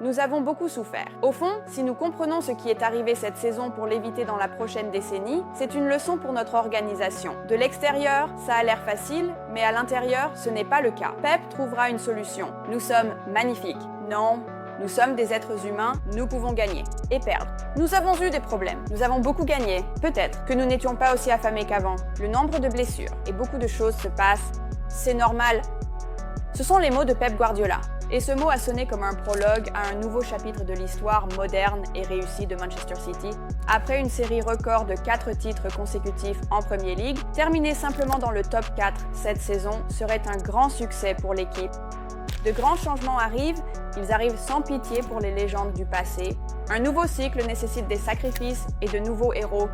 Nous avons beaucoup souffert. Au fond, si nous comprenons ce qui est arrivé cette saison pour l'éviter dans la prochaine décennie, c'est une leçon pour notre organisation. De l'extérieur, ça a l'air facile, mais à l'intérieur, ce n'est pas le cas. Pep trouvera une solution. Nous sommes magnifiques. Non, nous sommes des êtres humains, nous pouvons gagner et perdre. Nous avons eu des problèmes, nous avons beaucoup gagné. Peut-être que nous n'étions pas aussi affamés qu'avant. Le nombre de blessures et beaucoup de choses se passent. C'est normal. Ce sont les mots de Pep Guardiola. Et ce mot a sonné comme un prologue à un nouveau chapitre de l'histoire moderne et réussie de Manchester City. Après une série record de 4 titres consécutifs en Premier League, terminer simplement dans le top 4 cette saison serait un grand succès pour l'équipe. De grands changements arrivent, ils arrivent sans pitié pour les légendes du passé. Un nouveau cycle nécessite des sacrifices et de nouveaux héros.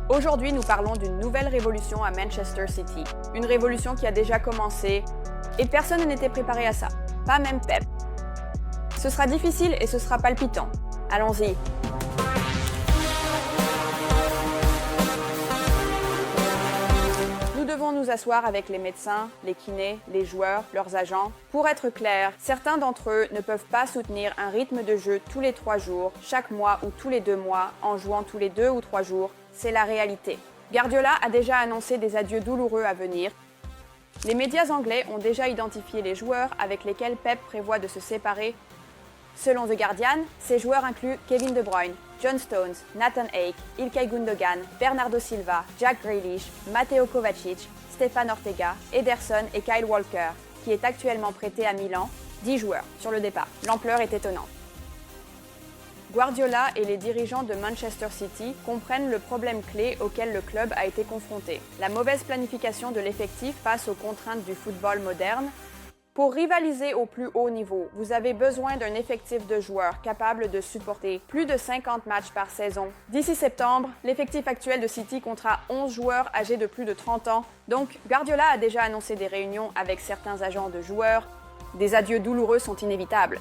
Aujourd'hui, nous parlons d'une nouvelle révolution à Manchester City. Une révolution qui a déjà commencé et personne n'était préparé à ça. Pas même Pep. Ce sera difficile et ce sera palpitant. Allons-y. Nous devons nous asseoir avec les médecins, les kinés, les joueurs, leurs agents. Pour être clair, certains d'entre eux ne peuvent pas soutenir un rythme de jeu tous les 3 jours, chaque mois ou tous les 2 mois, en jouant tous les 2 ou 3 jours. C'est la réalité. Guardiola a déjà annoncé des adieux douloureux à venir. Les médias anglais ont déjà identifié les joueurs avec lesquels Pep prévoit de se séparer. Selon The Guardian, ces joueurs incluent Kevin De Bruyne, John Stones, Nathan Ake, Ilkay Gundogan, Bernardo Silva, Jack Grealish, Matteo Kovacic, Stefan Ortega, Ederson et Kyle Walker, qui est actuellement prêté à Milan. 10 joueurs sur le départ. L'ampleur est étonnante. Guardiola et les dirigeants de Manchester City comprennent le problème clé auquel le club a été confronté, la mauvaise planification de l'effectif face aux contraintes du football moderne. Pour rivaliser au plus haut niveau, vous avez besoin d'un effectif de joueurs capable de supporter plus de 50 matchs par saison. D'ici septembre, l'effectif actuel de City comptera 11 joueurs âgés de plus de 30 ans. Donc, Guardiola a déjà annoncé des réunions avec certains agents de joueurs. Des adieux douloureux sont inévitables.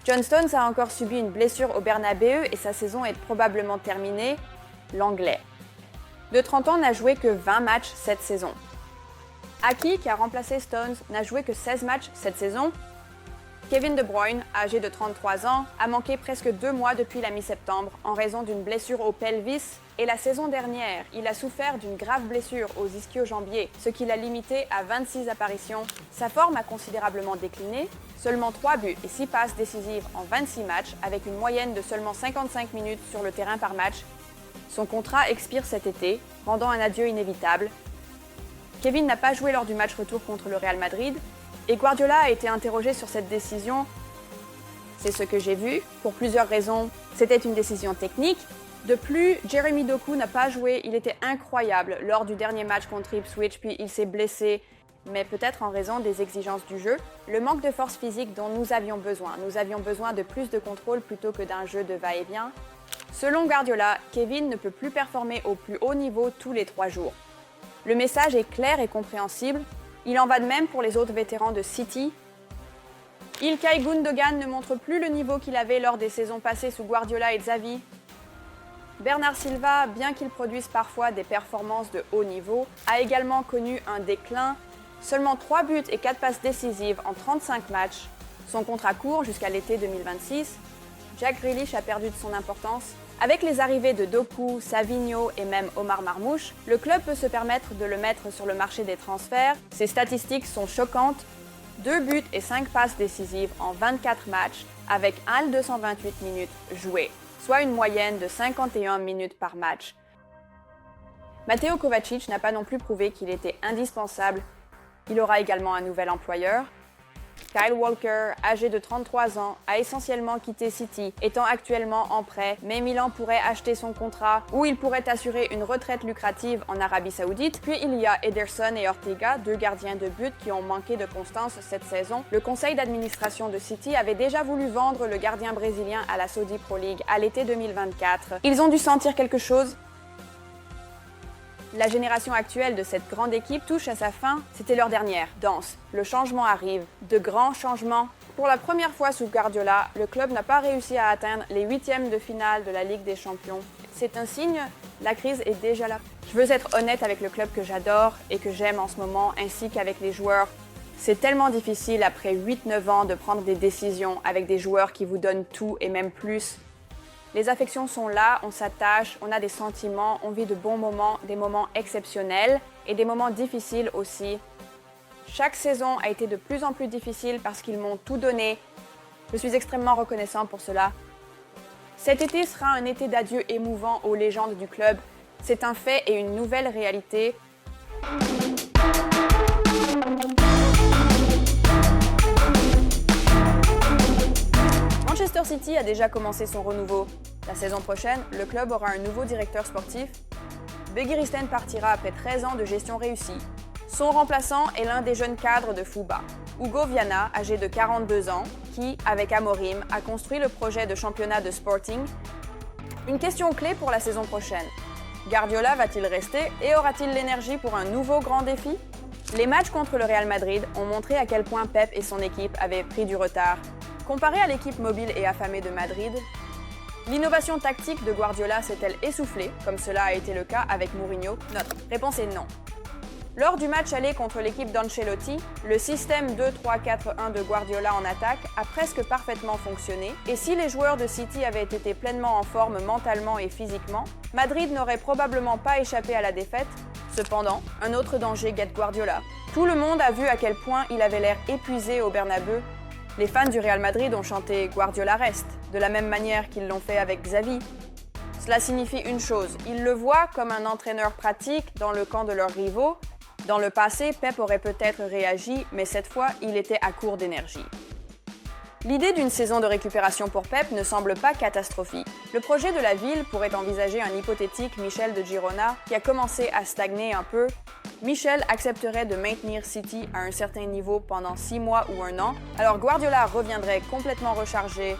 John Stones a encore subi une blessure au Bernabéu et sa saison est probablement terminée. L'Anglais. De 30 ans n'a joué que 20 matchs cette saison. Aki, qui a remplacé Stones, n'a joué que 16 matchs cette saison. Kevin De Bruyne, âgé de 33 ans, a manqué presque 2 mois depuis la mi-septembre en raison d'une blessure au pelvis. Et la saison dernière, il a souffert d'une grave blessure aux ischio-jambiers, ce qui l'a limité à 26 apparitions. Sa forme a considérablement décliné, seulement 3 buts et 6 passes décisives en 26 matchs, avec une moyenne de seulement 55 minutes sur le terrain par match. Son contrat expire cet été, rendant un adieu inévitable. Kevin n'a pas joué lors du match retour contre le Real Madrid, et Guardiola a été interrogé sur cette décision. C'est ce que j'ai vu, pour plusieurs raisons. C'était une décision technique. De plus, Jeremy Doku n'a pas joué, il était incroyable lors du dernier match contre Ipswich, puis il s'est blessé. Mais peut-être en raison des exigences du jeu, le manque de force physique dont nous avions besoin. Nous avions besoin de plus de contrôle plutôt que d'un jeu de va-et-vient. Selon Guardiola, Kevin ne peut plus performer au plus haut niveau tous les 3 jours. Le message est clair et compréhensible. Il en va de même pour les autres vétérans de City. Ilkay Gundogan ne montre plus le niveau qu'il avait lors des saisons passées sous Guardiola et Xavi. Bernard Silva, bien qu'il produise parfois des performances de haut niveau, a également connu un déclin. Seulement 3 buts et 4 passes décisives en 35 matchs. Son contrat court jusqu'à l'été 2026. Jack Grealish a perdu de son importance. Avec les arrivées de Doku, Savinho et même Omar Marmoush, le club peut se permettre de le mettre sur le marché des transferts. Ses statistiques sont choquantes. 2 buts et 5 passes décisives en 24 matchs avec 228 minutes jouées, soit une moyenne de 51 minutes par match. Matteo Kovacic n'a pas non plus prouvé qu'il était indispensable. Il aura également un nouvel employeur. Kyle Walker, âgé de 33 ans, a essentiellement quitté City, étant actuellement en prêt, mais Milan pourrait acheter son contrat ou il pourrait assurer une retraite lucrative en Arabie Saoudite. Puis il y a Ederson et Ortega, 2 gardiens de but qui ont manqué de constance cette saison. Le conseil d'administration de City avait déjà voulu vendre le gardien brésilien à la Saudi Pro League à l'été 2024. Ils ont dû sentir quelque chose. La génération actuelle de cette grande équipe touche à sa fin, c'était leur dernière danse. Le changement arrive, de grands changements. Pour la première fois sous Guardiola, le club n'a pas réussi à atteindre les 8e de finale de la Ligue des Champions. C'est un signe, la crise est déjà là. Je veux être honnête avec le club que j'adore et que j'aime en ce moment, ainsi qu'avec les joueurs. C'est tellement difficile après 8-9 ans de prendre des décisions avec des joueurs qui vous donnent tout et même plus. Les affections sont là, on s'attache, on a des sentiments, on vit de bons moments, des moments exceptionnels et des moments difficiles aussi. Chaque saison a été de plus en plus difficile parce qu'ils m'ont tout donné. Je suis extrêmement reconnaissant pour cela. Cet été sera un été d'adieu émouvant aux légendes du club. C'est un fait et une nouvelle réalité. Manchester City a déjà commencé son renouveau. La saison prochaine, le club aura un nouveau directeur sportif. Begiristain partira après 13 ans de gestion réussie. Son remplaçant est l'un des jeunes cadres de Fouba, Hugo Viana, âgé de 42 ans, qui, avec Amorim, a construit le projet de championnat de Sporting. Une question clé pour la saison prochaine. Guardiola va-t-il rester et aura-t-il l'énergie pour un nouveau grand défi? Les matchs contre le Real Madrid ont montré à quel point Pep et son équipe avaient pris du retard. Comparé à l'équipe mobile et affamée de Madrid, l'innovation tactique de Guardiola s'est-elle essoufflée, comme cela a été le cas avec Mourinho? Notre réponse est non. Lors du match aller contre l'équipe d'Ancelotti, le système 2-3-4-1 de Guardiola en attaque a presque parfaitement fonctionné, et si les joueurs de City avaient été pleinement en forme mentalement et physiquement, Madrid n'aurait probablement pas échappé à la défaite. Cependant, un autre danger guette Guardiola. Tout le monde a vu à quel point il avait l'air épuisé au Bernabeu. Les fans du Real Madrid ont chanté « Guardiola reste », de la même manière qu'ils l'ont fait avec Xavi. Cela signifie une chose, ils le voient comme un entraîneur pratique dans le camp de leurs rivaux. Dans le passé, Pep aurait peut-être réagi, mais cette fois, il était à court d'énergie. L'idée d'une saison de récupération pour Pep ne semble pas catastrophique. Le projet de la ville pourrait envisager un hypothétique Michel de Girona qui a commencé à stagner un peu. Michel accepterait de maintenir City à un certain niveau pendant 6 mois ou 1 an, alors Guardiola reviendrait complètement rechargé.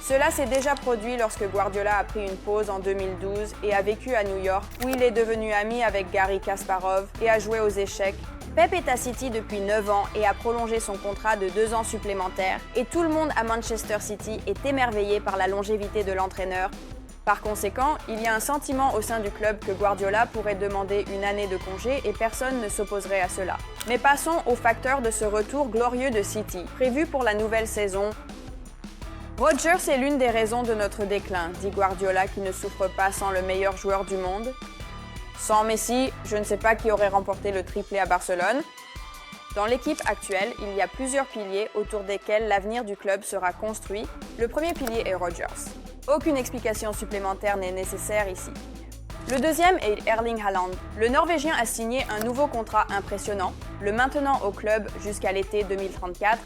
Cela s'est déjà produit lorsque Guardiola a pris une pause en 2012 et a vécu à New York, où il est devenu ami avec Garry Kasparov et a joué aux échecs. Pep est à City depuis 9 ans et a prolongé son contrat de 2 ans supplémentaires, et tout le monde à Manchester City est émerveillé par la longévité de l'entraîneur. Par conséquent, il y a un sentiment au sein du club que Guardiola pourrait demander une année de congé et personne ne s'opposerait à cela. Mais passons au facteur de ce retour glorieux de City, prévu pour la nouvelle saison. Rodgers est l'une des raisons de notre déclin, dit Guardiola qui ne souffre pas sans le meilleur joueur du monde. Sans Messi, je ne sais pas qui aurait remporté le triplé à Barcelone. Dans l'équipe actuelle, il y a plusieurs piliers autour desquels l'avenir du club sera construit. Le premier pilier est Rodgers. Aucune explication supplémentaire n'est nécessaire ici. Le deuxième est Erling Haaland. Le Norvégien a signé un nouveau contrat impressionnant, le maintenant au club jusqu'à l'été 2034.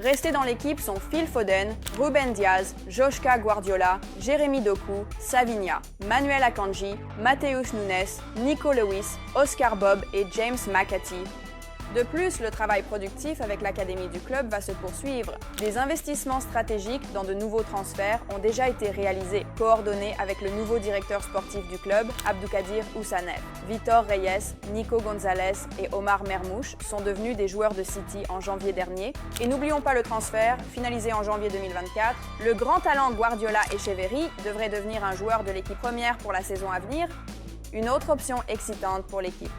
Restés dans l'équipe sont Phil Foden, Ruben Diaz, Joshka Guardiola, Jérémy Doku, Savinha, Manuel Akanji, Mateus Nunes, Nico Lewis, Oscar Bob et James McAtee. De plus, le travail productif avec l'académie du club va se poursuivre. Des investissements stratégiques dans de nouveaux transferts ont déjà été réalisés, coordonnés avec le nouveau directeur sportif du club, Abdoukadir Houssanev. Vitor Reyes, Nico Gonzalez et Omar Mermouche sont devenus des joueurs de City en janvier dernier. Et n'oublions pas le transfert, finalisé en janvier 2024. Le grand talent Guardiola Echeverri devrait devenir un joueur de l'équipe première pour la saison à venir. Une autre option excitante pour l'équipe.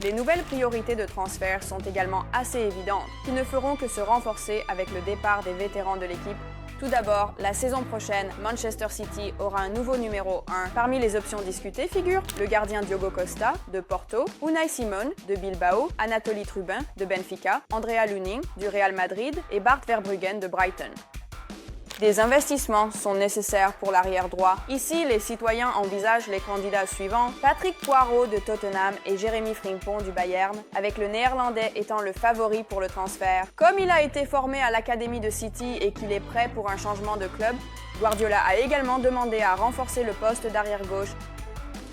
Les nouvelles priorités de transfert sont également assez évidentes, qui ne feront que se renforcer avec le départ des vétérans de l'équipe. Tout d'abord, la saison prochaine, Manchester City aura un nouveau numéro 1. Parmi les options discutées figurent le gardien Diogo Costa de Porto, Unai Simon de Bilbao, Anatoly Trubin de Benfica, Andrea Lunin du Real Madrid et Bart Verbruggen de Brighton. Des investissements sont nécessaires pour l'arrière droit. Ici, les citoyens envisagent les candidats suivants: Patrick Poirot de Tottenham et Jérémy Frimpong du Bayern, avec le néerlandais étant le favori pour le transfert. Comme il a été formé à l'académie de City et qu'il est prêt pour un changement de club, Guardiola a également demandé à renforcer le poste d'arrière-gauche.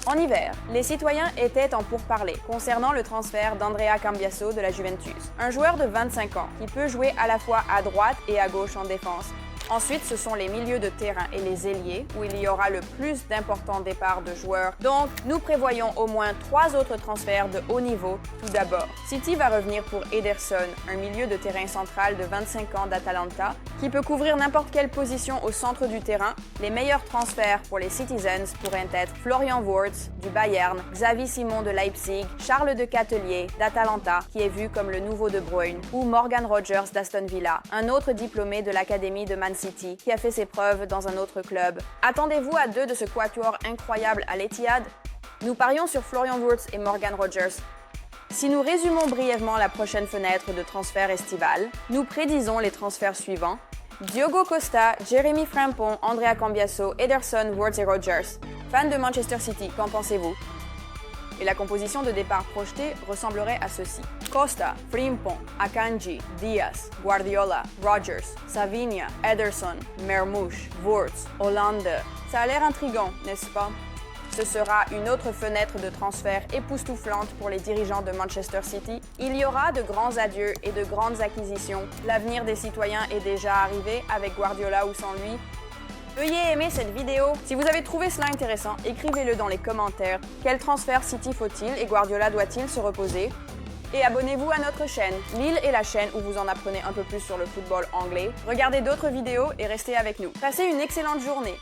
En hiver, les citoyens étaient en pourparlers concernant le transfert d'Andrea Cambiaso de la Juventus, un joueur de 25 ans qui peut jouer à la fois à droite et à gauche en défense. Ensuite, ce sont les milieux de terrain et les ailiers où il y aura le plus d'importants départs de joueurs. Donc, nous prévoyons au moins 3 autres transferts de haut niveau. Tout d'abord, City va revenir pour Ederson, un milieu de terrain central de 25 ans d'Atalanta, qui peut couvrir n'importe quelle position au centre du terrain. Les meilleurs transferts pour les Citizens pourraient être Florian Wirtz du Bayern, Xavi Simon de Leipzig, Charles de Ketelaere d'Atalanta, qui est vu comme le nouveau De Bruyne, ou Morgan Rogers d'Aston Villa, un autre diplômé de l'académie de Man City, qui a fait ses preuves dans un autre club. Attendez-vous à 2 de ce quatuor incroyable à l'Etihad? Nous parions sur Florian Wirtz et Morgan Rogers. Si nous résumons brièvement la prochaine fenêtre de transfert estivale, nous prédisons les transferts suivants: Diogo Costa, Jérémy Frimpong, Andrea Cambiasso, Ederson, Wirtz et Rogers. Fans de Manchester City, qu'en pensez-vous? Et la composition de départ projetée ressemblerait à ceci: Costa, Frimpong, Akanji, Diaz, Guardiola, Rogers, Savinha, Ederson, Mermouche, Wirtz, Hollande. Ça a l'air intriguant, n'est-ce pas? Ce sera une autre fenêtre de transfert époustouflante pour les dirigeants de Manchester City. Il y aura de grands adieux et de grandes acquisitions. L'avenir des citoyens est déjà arrivé, avec Guardiola ou sans lui. Veuillez aimer cette vidéo. Si vous avez trouvé cela intéressant, écrivez-le dans les commentaires. Quel transfert City faut-il et Guardiola doit-il se reposer? Et abonnez-vous à notre chaîne. Lille est la chaîne où vous en apprenez un peu plus sur le football anglais. Regardez d'autres vidéos et restez avec nous. Passez une excellente journée.